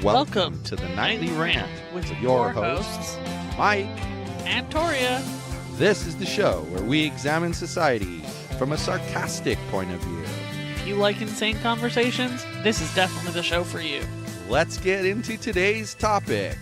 Welcome to the Nightly Rant with your hosts, Mike and Torya. This is the show where we examine society from a sarcastic point of view. If you like insane conversations, this is definitely the show for you. Let's get into today's topic.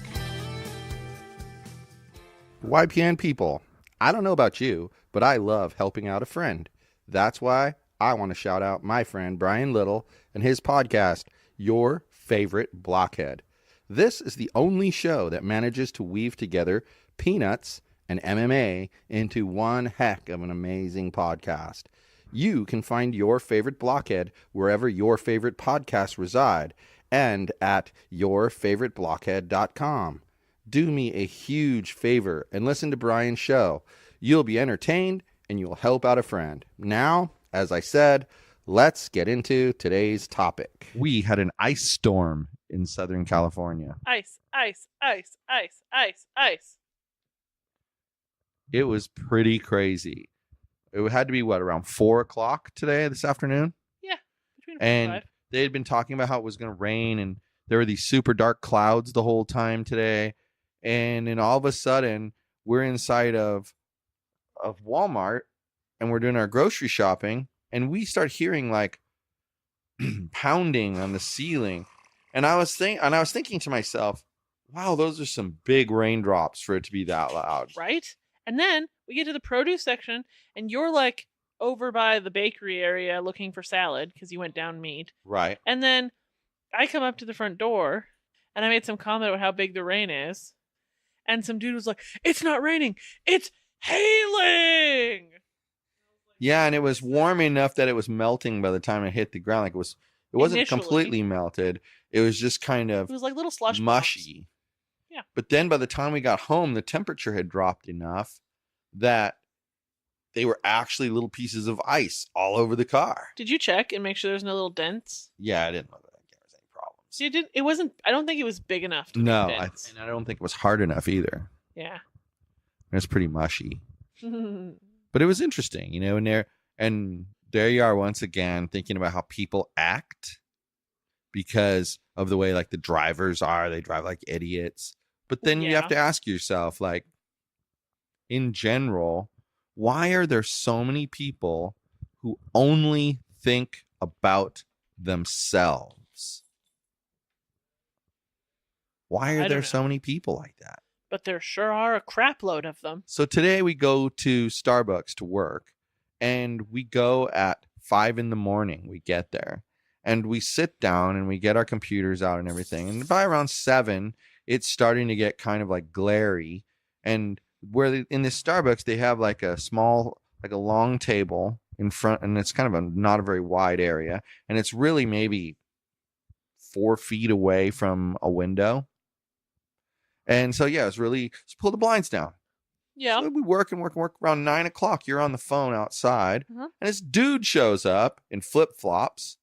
YPN people, I don't know about you, but I love helping out a friend. That's why I want to shout out my friend Brian Little and his podcast, Your Favorite Blockhead. This is the only show that manages to weave together peanuts and MMA into one heck of an amazing podcast. You can find Your Favorite Blockhead wherever your favorite podcasts reside and at yourfavoriteblockhead.com. Do me a huge favor and listen to Brian's show. You'll be entertained and you'll help out a friend. Now, as I said, let's get into today's topic. We had an ice storm in Southern California. Ice, ice, ice, ice, ice, ice. It was pretty crazy. It had to be, around 4 o'clock this afternoon? Yeah, between 4 and 5. They had been talking about how it was going to rain, and there were these super dark clouds the whole time today. And then all of a sudden, we're inside of Walmart, and we're doing our grocery shopping, and we start hearing like pounding on the ceiling. And I was thinking to myself, wow, those are some big raindrops for it to be that loud. Right? And then we get to the produce section, and you're like over by the bakery area looking for salad because you went down meat. Right. And then I come up to the front door, and I made some comment about how big the rain is. And some dude was like, "It's not raining, it's hailing." Yeah, and it was warm enough that it was melting by the time it hit the ground. Like it wasn't Initially. completely melted. It was just kind of It was like little slush mushy. pops. Yeah. But then by the time we got home, the temperature had dropped enough that they were actually little pieces of ice all over the car. Did you check and make sure there's no little dents? Yeah, I didn't know that there was any problems. See, it wasn't. I don't think it was big enough to No, make and dents. I don't think it was hard enough either. Yeah. It was pretty mushy. But it was interesting, and there you are once again thinking about how people act because of the way like the drivers are. They drive like idiots. But then you have to ask yourself, like, in general, why are there so many people who only think about themselves? Why are there so many people like that? But there sure are a crap load of them. So today we go to Starbucks to work, and we go at 5 a.m. We get there, and we sit down and we get our computers out and everything. And by around 7, it's starting to get kind of like glary. And in this Starbucks, they have like a long table in front, and it's kind of not a very wide area. And it's really maybe 4 feet away from a window. And so, yeah, just pull the blinds down. Yeah. So we work around 9 o'clock. You're on the phone outside, and this dude shows up in flip-flops,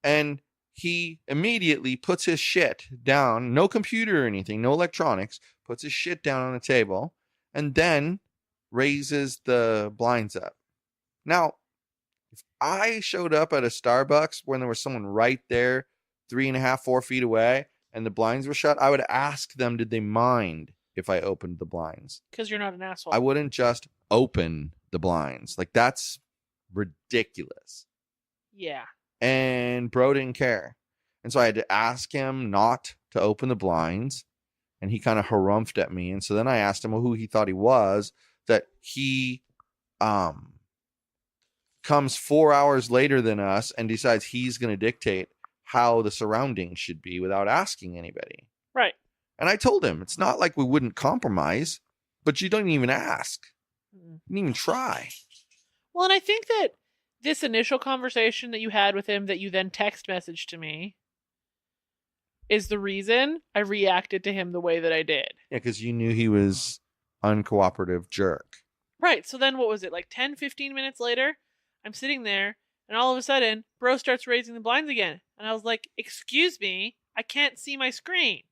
and he immediately puts his shit down. No computer or anything, no electronics. Puts his shit down on the table, and then raises the blinds up. Now, if I showed up at a Starbucks when there was someone right there, 3.5, 4 feet away, and the blinds were shut, I would ask them, did they mind if I opened the blinds? Because you're not an asshole. I wouldn't just open the blinds. Like, that's ridiculous. Yeah. And bro didn't care. And so I had to ask him not to open the blinds. And he kind of harumphed at me. And so then I asked him who he thought he was, that he comes 4 hours later than us and decides he's going to dictate how the surroundings should be without asking anybody. Right. And I told him, it's not like we wouldn't compromise, but you don't even ask. You didn't even try. Well, and I think that this initial conversation that you had with him that you then text messaged to me is the reason I reacted to him the way that I did. Yeah, because you knew he was uncooperative jerk. Right. So then what was it, like 10, 15 minutes later? I'm sitting there, and all of a sudden, bro starts raising the blinds again. And I was like, excuse me, I can't see my screen.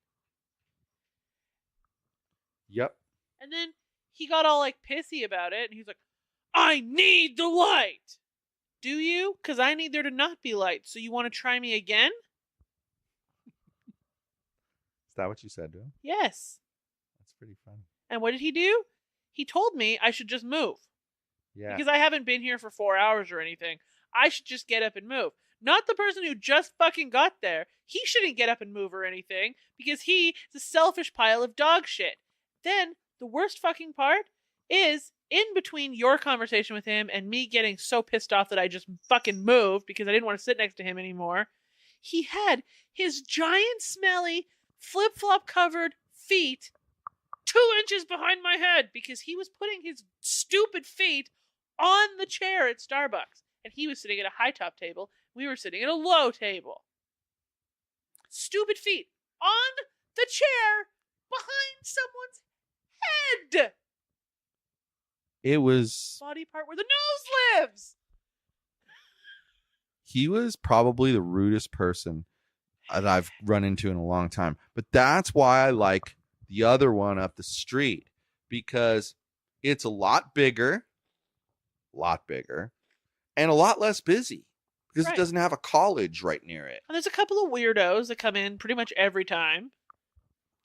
Yep. And then he got all like pissy about it, and he's like, I need the light. Do you? Because I need there to not be light. So you want to try me again? Is that what you said to him? Yes. That's pretty funny. And what did he do? He told me I should just move. Yeah. Because I haven't been here for 4 hours or anything. I should just get up and move. Not the person who just fucking got there. He shouldn't get up and move or anything because he is a selfish pile of dog shit. Then, the worst fucking part is in between your conversation with him and me getting so pissed off that I just fucking moved because I didn't want to sit next to him anymore. He had his giant, smelly, flip-flop covered feet 2 inches behind my head because he was putting his stupid feet on the chair at Starbucks. And he was sitting at a high top table. We were sitting at a low table. Stupid feet on the chair behind someone's head. It was... Body part where the nose lives. He was probably the rudest person that I've run into in a long time. But that's why I like the other one up the street. Because it's a lot bigger, and a lot less busy. Because Right. it doesn't have a college right near it. And there's a couple of weirdos that come in pretty much every time.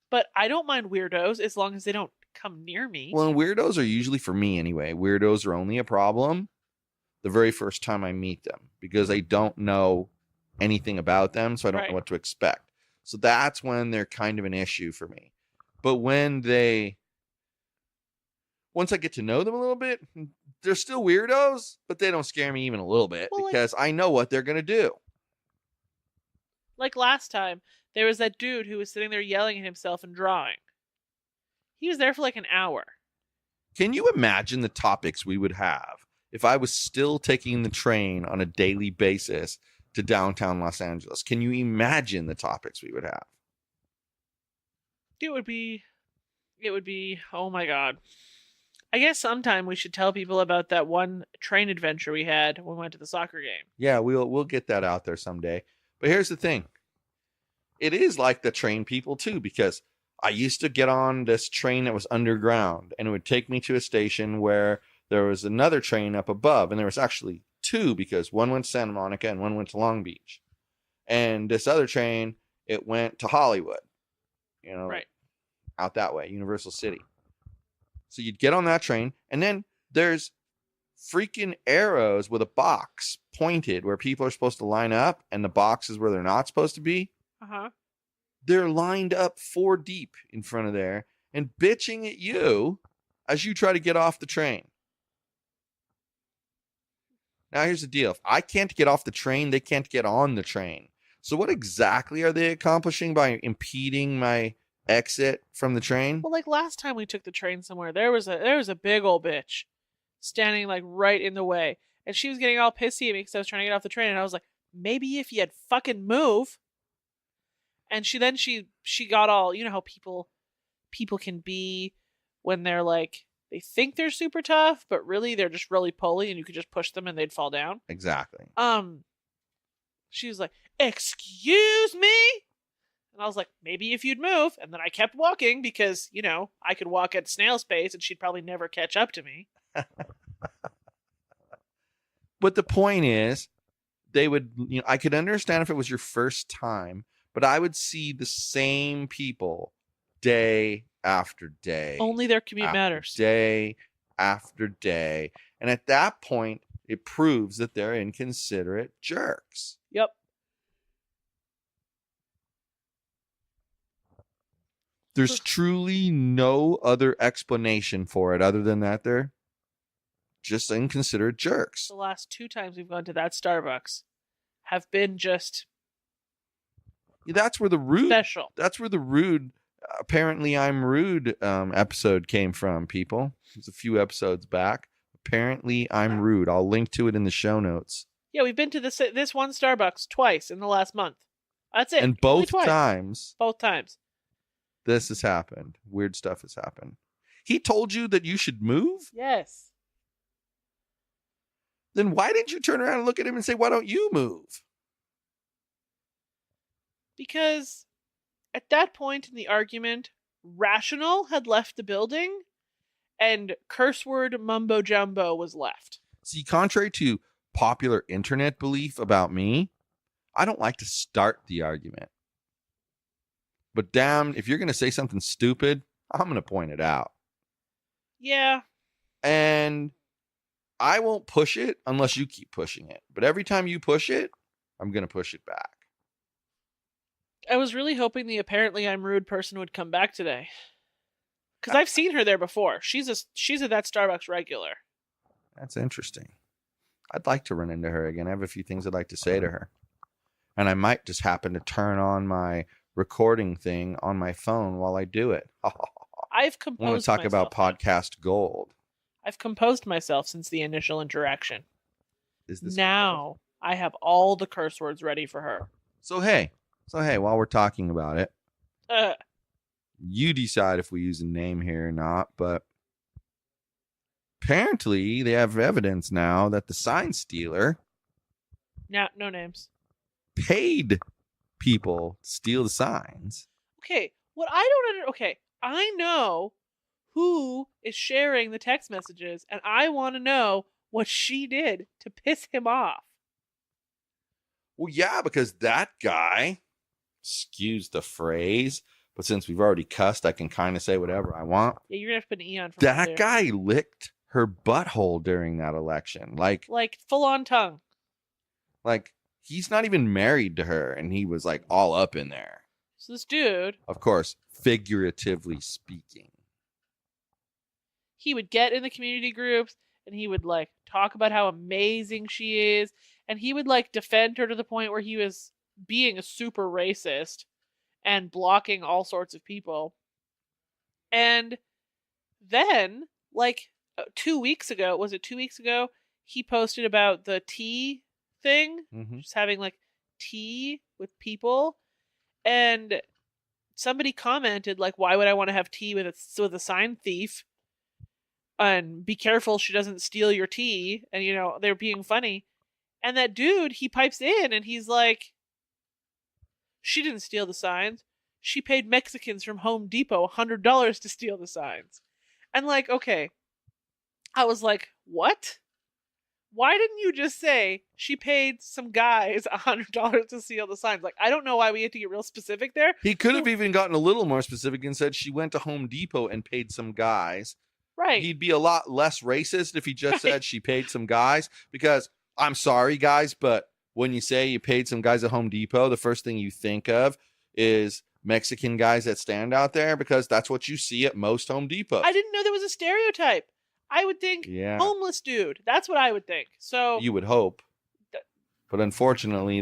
But I don't mind weirdos as long as they don't come near me. Well, and weirdos are usually, for me anyway, weirdos are only a problem the very first time I meet them. Because I don't know anything about them, so I don't Right. know what to expect. So that's when they're kind of an issue for me. But when once I get to know them a little bit, they're still weirdos, but they don't scare me even a little bit Well, because I know what they're going to do. Like last time, there was that dude who was sitting there yelling at himself and drawing. He was there for like an hour. Can you imagine the topics we would have if I was still taking the train on a daily basis to downtown Los Angeles? Can you imagine the topics we would have? It would be, oh my God. I guess sometime we should tell people about that one train adventure we had when we went to the soccer game. Yeah, we'll get that out there someday. But here's the thing. It is like the train people too, because I used to get on this train that was underground and it would take me to a station where there was another train up above, and there was actually two because one went to Santa Monica and one went to Long Beach. And this other train, it went to Hollywood, Right. out that way, Universal City. So you'd get on that train, and then there's freaking arrows with a box pointed where people are supposed to line up, and the box is where they're not supposed to be. Uh-huh. They're lined up 4 deep in front of there and bitching at you as you try to get off the train. Now, here's the deal. If I can't get off the train, they can't get on the train. So what exactly are they accomplishing by impeding my exit from the train? Well, like last time we took the train somewhere, there was a big old bitch standing like right in the way. And she was getting all pissy at me because I was trying to get off the train. And I was like, maybe if you'd fucking move. And she got all, you know how people can be when they're like, they think they're super tough, but really they're just really pulley and you could just push them and they'd fall down. Exactly. She was like, excuse me? And I was like, maybe if you'd move. And then I kept walking because, I could walk at snail's pace and she'd probably never catch up to me. But the point is, they would, I could understand if it was your first time, but I would see the same people day after day. Only their commute matters. Day after day. And at that point, it proves that they're inconsiderate jerks. Yep. There's truly no other explanation for it other than that they're just inconsiderate jerks. The last 2 times we've gone to that Starbucks have been just That's where the rude special. That's where the rude apparently I'm rude episode came from, people. It was a few episodes back. Apparently I'm rude. I'll link to it in the show notes. Yeah, we've been to this one Starbucks twice in the last month. That's it. And Only both twice. times Both times. this has happened. Weird stuff has happened. He told you that you should move? Yes. Then why didn't you turn around and look at him and say, why don't you move? Because at that point in the argument, Rational had left the building and curse word mumbo jumbo was left. See, contrary to popular internet belief about me, I don't like to start the argument. But damn, if you're going to say something stupid, I'm going to point it out. Yeah. And I won't push it unless you keep pushing it. But every time you push it, I'm going to push it back. I was really hoping the apparently I'm rude person would come back today. Because I've seen her there before. She's at that Starbucks regular. That's interesting. I'd like to run into her again. I have a few things I'd like to say to her. And I might just happen to turn on my recording thing on my phone while I do it. I've I composed want to talk about myself. podcast gold. I've composed myself since the initial interaction. Is this Now I have all the curse words ready for her. So hey, while we're talking about it, you decide if we use a name here or not, but apparently they have evidence now that the sign stealer no names. paid people to steal the signs. Okay, what I don't under. Okay, I know who is sharing the text messages, and I want to know what she did to piss him off. Well, yeah, because that guy, excuse the phrase, but since we've already cussed, I can kind of say whatever I want. Yeah, you're gonna have to put an E on for That there. guy licked her butthole during that election. Like full on tongue. Like, he's not even married to her, and he was like all up in there. So this dude, Of course, figuratively speaking. he would get in the community groups and he would like talk about how amazing she is, and he would like defend her to the point where he was being a super racist and blocking all sorts of people. And then, like 2 weeks ago, was it 2 weeks ago? He posted about the tea thing, just having like tea with people, and somebody commented like, "Why would I want to have tea with a sign thief? And be careful she doesn't steal your tea." And they're being funny, and that dude, he pipes in and he's like, "She didn't steal the signs. She paid Mexicans from Home Depot $100 to steal the signs." And like, okay, I was like, what? Why didn't you just say she paid some guys $100 to steal the signs? Like, I don't know why we had to get real specific there. He could have even gotten a little more specific and said she went to Home Depot and paid some guys. Right. He'd be a lot less racist if he just said she paid some guys. Because I'm sorry, guys, but when you say you paid some guys at Home Depot, the first thing you think of is Mexican guys that stand out there, because that's what you see at most Home Depots. I didn't know there was a stereotype. I would think homeless dude. That's what I would think. So you would hope. But unfortunately,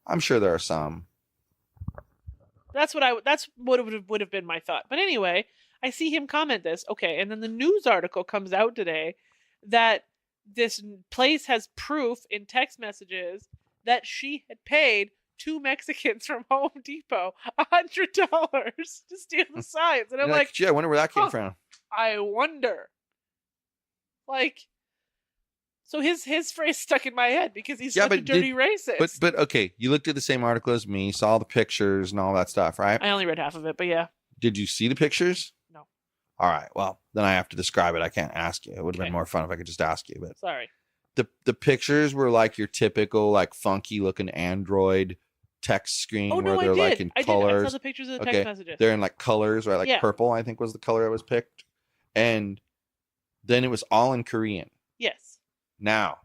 I'm sure there are some. That's what would have been my thought. But anyway, I see him comment this. Okay, and then the news article comes out today that this place has proof in text messages that she had paid 2 Mexicans from Home Depot $100 to steal the signs. And I'm like, gee, I wonder where that came from. I wonder. Like, so his phrase stuck in my head because he's such a dirty racist. But okay, you looked at the same article as me, saw the pictures and all that stuff, right? I only read half of it, but yeah. Did you see the pictures? No. All right, well, then I have to describe it. I can't ask you. It would have been more fun if I could just ask you. But sorry. The pictures were like your typical, like, funky looking Android text screen where they're like in colors. I saw the pictures of the text messages. They're in like colors, right? Like purple, I think was the color that was picked. And then it was all in Korean. Yes. Now,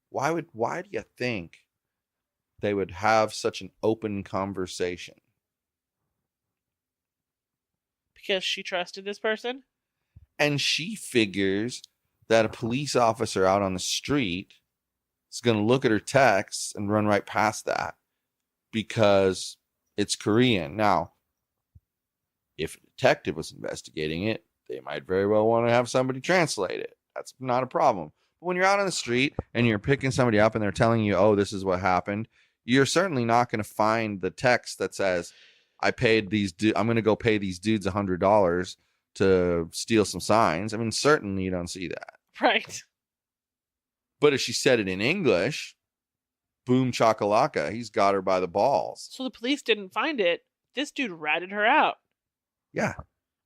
why do you think they would have such an open conversation? Because she trusted this person? And she figures that a police officer out on the street is going to look at her texts and run right past that because it's Korean. Now, if a detective was investigating it, they might very well want to have somebody translate it. That's not a problem. But when you're out on the street and you're picking somebody up and they're telling you, oh, this is what happened, you're certainly not going to find the text that says, I'm going to go pay these dudes $100 to steal some signs. I mean, certainly you don't see that. Right. But if she said it in English, boom chakalaka, he's got her by the balls. So the police didn't find it. This dude ratted her out. Yeah.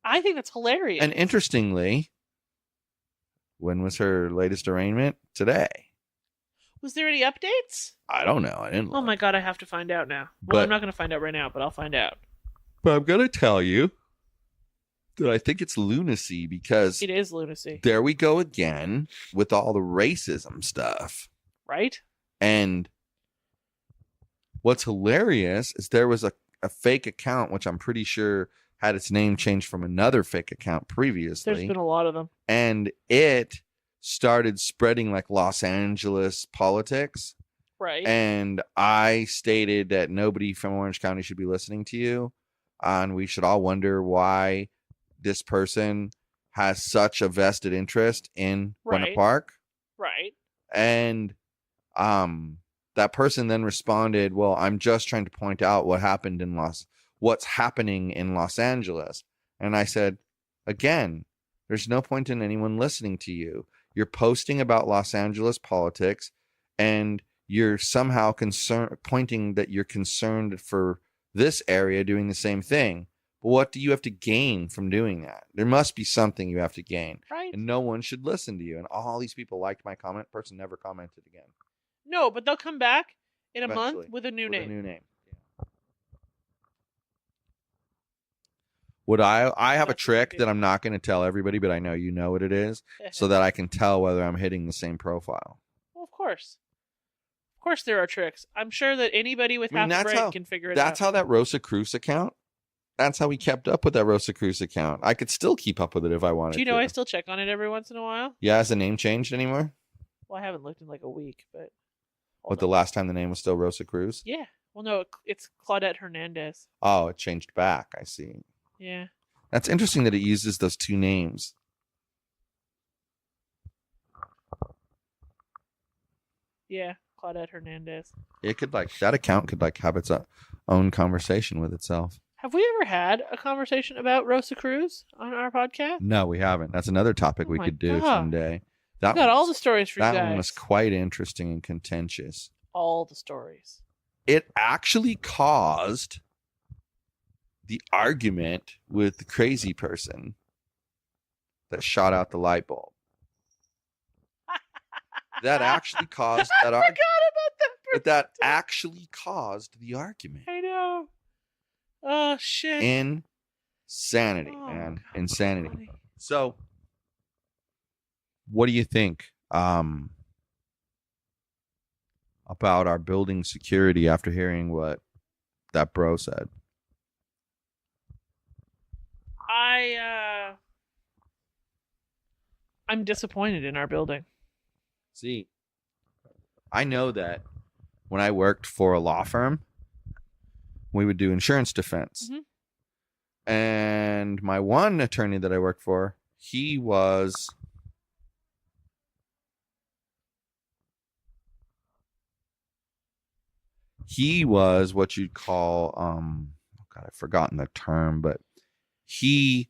I think that's hilarious. And interestingly, when was her latest arraignment? Today. Was there any updates? I don't know. I didn't look. Oh my God, I have to find out now. Well, I'm not going to find out right now, but I'll find out. But I'm going to tell you that I think it's lunacy because It is lunacy, there we go again with all the racism stuff. right? And what's hilarious is there was a fake account, which I'm pretty sure had its name changed from another fake account previously. There's been a lot of them. And it started spreading like Los Angeles politics. Right. And I stated that nobody from Orange County should be listening to you. And we should all wonder why this person has such a vested interest in Winter Park. Right. And that person then responded, well, I'm just trying to point out what's happening in Los Angeles. And I said, again, there's no point in anyone listening to you. You're posting about Los Angeles politics and you're somehow pointing that you're concerned for this area doing the same thing. But what do you have to gain from doing that? There must be something you have to gain. Right. And no one should listen to you. And all these people liked my comment. Person never commented again. No, but they'll come back in a Eventually, month with a new name. Yeah. Would I have a trick that I'm not going to tell everybody, but I know you know what it is, so that I can tell whether I'm hitting the same profile. Well, of course. Of course there are tricks. I'm sure that anybody with half a brain can figure it out. That's how that Rosa Cruz account, that's how we kept up with that Rosa Cruz account. I could still keep up with it if I wanted to. Do you know I still check on it every once in a while? Yeah, has the name changed anymore? Well, I haven't looked in like a week, but... What, the last time the name was still Rosa Cruz? Yeah. Well, no, it's Claudette Hernandez. Oh, it changed back. I see. Yeah. That's interesting that it uses those two names. Yeah, Claudette Hernandez. It could that account could have its own conversation with itself. Have we ever had a conversation about Rosa Cruz on our podcast? No, we haven't. That's another topic we could do someday. Got all the stories for you guys. That one was quite interesting and contentious. All the stories. It actually caused the argument with the crazy person that shot out the light bulb. That actually caused that argument. I forgot about that person. But that actually caused the argument. I know. Oh, shit. Insanity, man. God, Insanity. funny. So, what do you think about our building security after hearing what that bro said? I'm disappointed in our building. See, I know that when I worked for a law firm, we would do insurance defense. Mm-hmm. And my one attorney that I worked for, he was what you'd call I've forgotten the term, but he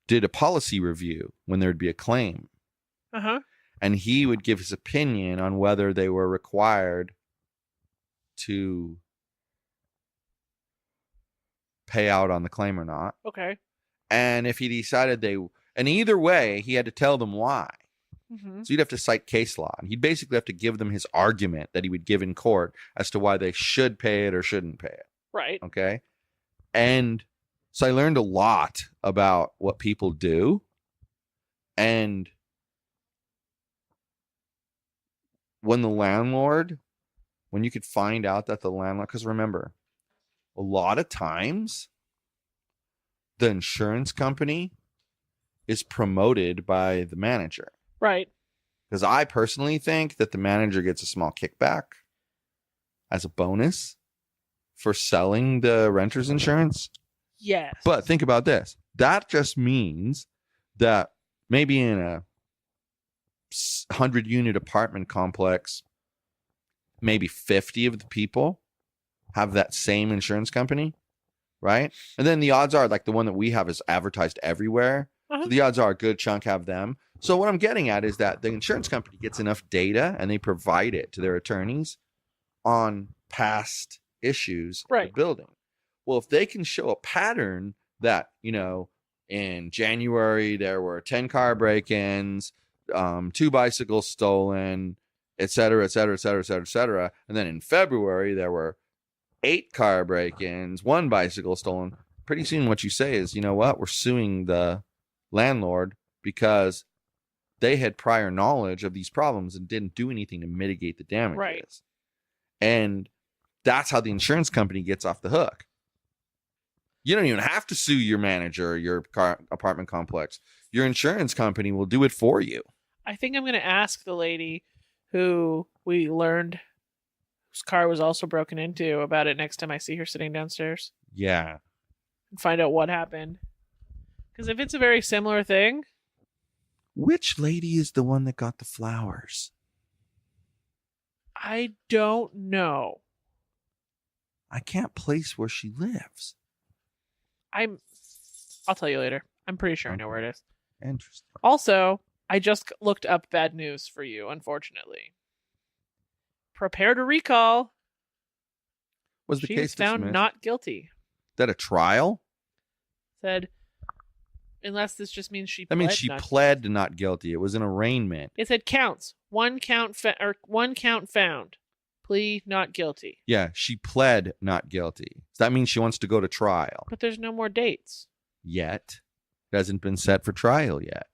did a policy review when there'd be a claim. Uh-huh. And he would give his opinion on whether they were required to pay out on the claim or not. Okay. And if he decided and either way, he had to tell them why. Mm-hmm. So you'd have to cite case law. And he'd basically have to give them his argument that he would give in court as to why they should pay it or shouldn't pay it. Right. Okay. And so I learned a lot about what people do. And when you could find out that the landlord, because remember, a lot of times the insurance company is promoted by the manager. Right. Because I personally think that the manager gets a small kickback as a bonus for selling the renter's insurance. Yes. But think about this. That just means that maybe in a 100-unit apartment complex, maybe 50 of the people have that same insurance company, right? And then the odds are, like the one that we have is advertised everywhere. Uh-huh. So the odds are a good chunk have them. So what I'm getting at is that the insurance company gets enough data and they provide it to their attorneys on past issues of the building. Well, if they can show a pattern that, in January there were 10 car break-ins, 2 bicycles stolen, et cetera, et cetera, et cetera, et cetera, et cetera. And then in February, there were 8 car break-ins, 1 bicycle stolen. pretty soon what you say is, you know what? We're suing the landlord because they had prior knowledge of these problems and didn't do anything to mitigate the damages. Right. And that's how the insurance company gets off the hook. You don't even have to sue your manager or your apartment complex. Your insurance company will do it for you. I think I'm going to ask the lady who we learned whose car was also broken into about it next time I see her sitting downstairs Yeah. and find out what happened. Because if it's a very similar thing, Which lady is the one that got the flowers? I don't know. I can't place where she lives. I'll tell you later. I'm pretty sure I know where it is. Interesting. Also, I just looked up bad news for you, unfortunately. Prepare to recall. Was the She case was found dismissed? not guilty. Is that a trial? Said, unless this just means she That means pled she not pled not guilty. It was an arraignment. It said counts. One count found. Plea not guilty. Yeah, she pled not guilty. So that means she wants to go to trial. But there's no more dates. Yet. It hasn't been set for trial yet.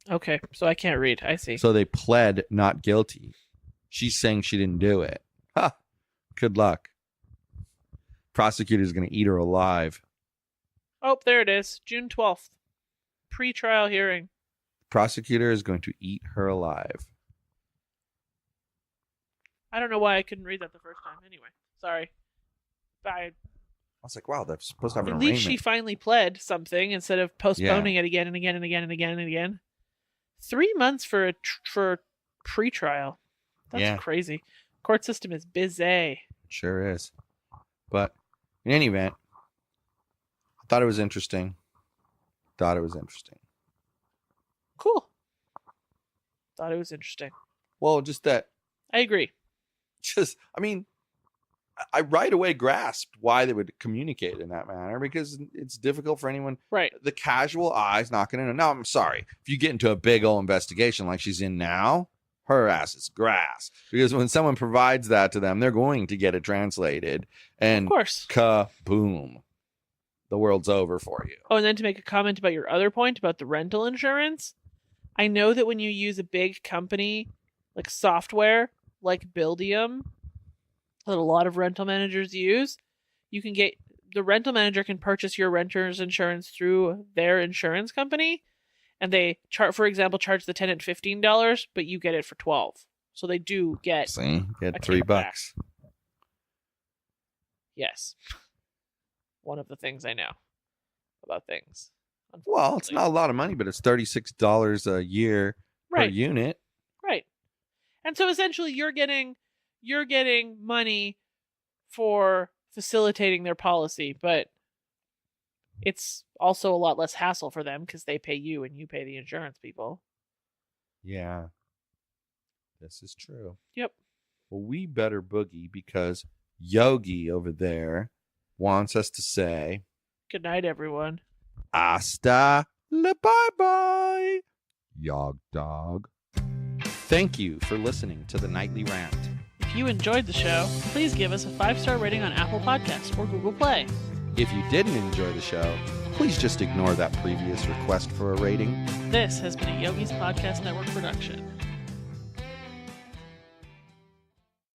Okay, so I can't read. I see. So they pled not guilty. She's saying she didn't do it. Ha! Good luck. Prosecutor's going to eat her alive. Oh, there it is. June 12th. Pre-trial hearing. Prosecutor is going to eat her alive. I don't know why I couldn't read that the first time. Anyway, sorry. I was like, wow, they're supposed to have an At arraignment. least she finally pled something instead of postponing it again and again and again and again and again. 3 months for for pre-trial. That's crazy. Court system is busy. Sure is. But in any event, I thought it was interesting. Cool. Thought it was interesting. Well, just that, I agree. I right away grasped why they would communicate in that manner, because it's difficult for anyone. Right. The casual eye's not going to know. Now, I'm sorry. If you get into a big old investigation like she's in now, her ass is grass. Because when someone provides that to them, they're going to get it translated. And Of course. kaboom. The world's over for you. Oh, and then to make a comment about your other point about the rental insurance, I know that when you use a big company, like software, like Buildium, that a lot of rental managers use, you can get, the rental manager can purchase your renter's insurance through their insurance company, and they, for example, charge the tenant $15, but you get it for $12. So they do get See, get a $3. kickback. Yes. One of the things I know about things. Well, it's not a lot of money, but it's $36 a year per Right. unit. Right. And so essentially you're getting money for facilitating their policy, but it's also a lot less hassle for them because they pay you and you pay the insurance people. Yeah. This is true. Yep. Well, we better boogie because Yogi over there wants us to say Good night, everyone. hasta la bye-bye, Yog Dog. Thank you for listening to the Nightly Rant. If you enjoyed the show, please give us a 5-star rating on Apple Podcasts or Google Play. If you didn't enjoy the show, please just ignore that previous request for a rating. This has been a Yogi's Podcast Network production.